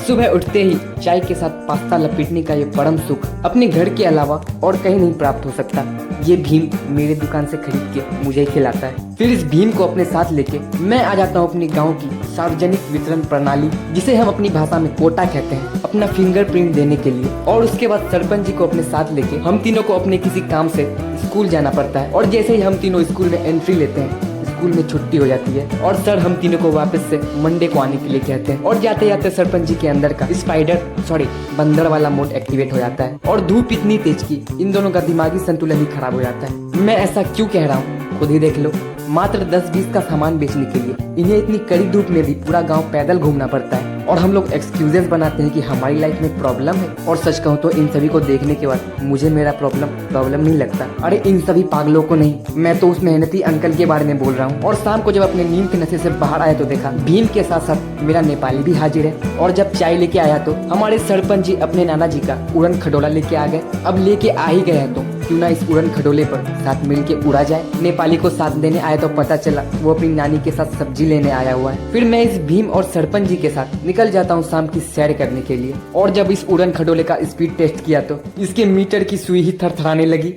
सुबह उठते ही चाय के साथ पास्ता लपेटने का ये परम सुख अपने घर के अलावा और कहीं नहीं प्राप्त हो सकता। ये भीम मेरे दुकान से खरीद के मुझे खिलाता है। फिर इस भीम को अपने साथ लेके मैं आ जाता हूँ अपने गांव की सार्वजनिक वितरण प्रणाली, जिसे हम अपनी भाषा में कोटा कहते हैं, अपना फिंगरप्रिंट देने के लिए। और उसके बाद सरपंच जी को अपने साथ लेके हम तीनों को अपने किसी काम से स्कूल जाना पड़ता है। और जैसे ही हम तीनों स्कूल में एंट्री लेते हैं, स्कूल में छुट्टी हो जाती है और सर हम तीनों को वापस से मंडे को आने के लिए कहते हैं। और जाते जाते सरपंच जी के अंदर का बंदर वाला मोड एक्टिवेट हो जाता है और धूप इतनी तेज की इन दोनों का दिमागी संतुलन ही खराब हो जाता है। मैं ऐसा क्यों कह रहा हूँ खुद ही देख लो। मात्र 10-20 का सामान बेचने के लिए इन्हें इतनी कड़ी धूप में भी पूरा गांव पैदल घूमना पड़ता है। और हम लोग एक्सक्यूजेस बनाते हैं कि हमारी लाइफ में प्रॉब्लम है। और सच कहूँ तो इन सभी को देखने के बाद मुझे मेरा प्रॉब्लम नहीं लगता। अरे इन सभी पागलों को नहीं, मैं तो उस मेहनती अंकल के बारे में बोल रहा हूँ। और शाम को जब अपने नींद के नशे से बाहर आया तो देखा भीम के साथ साथ मेरा नेपाली भी हाजिर है। और जब चाय लेके आया तो हमारे सरपंच जी अपने नाना जी का उड़न खटोला लेके आ गए। अब लेके आ ही गए तो क्यों ना इस उड़न खटोले पर साथ मिल के उड़ा जाए। नेपाली को साथ देने आया तो पता चला वो अपनी नानी के साथ सब्जी लेने आया हुआ है। फिर मैं इस भीम और सरपंच जी के साथ निकल जाता हूँ शाम की सैर करने के लिए। और जब इस उड़न खटोले का स्पीड टेस्ट किया तो इसके मीटर की सुई ही थरथराने लगी।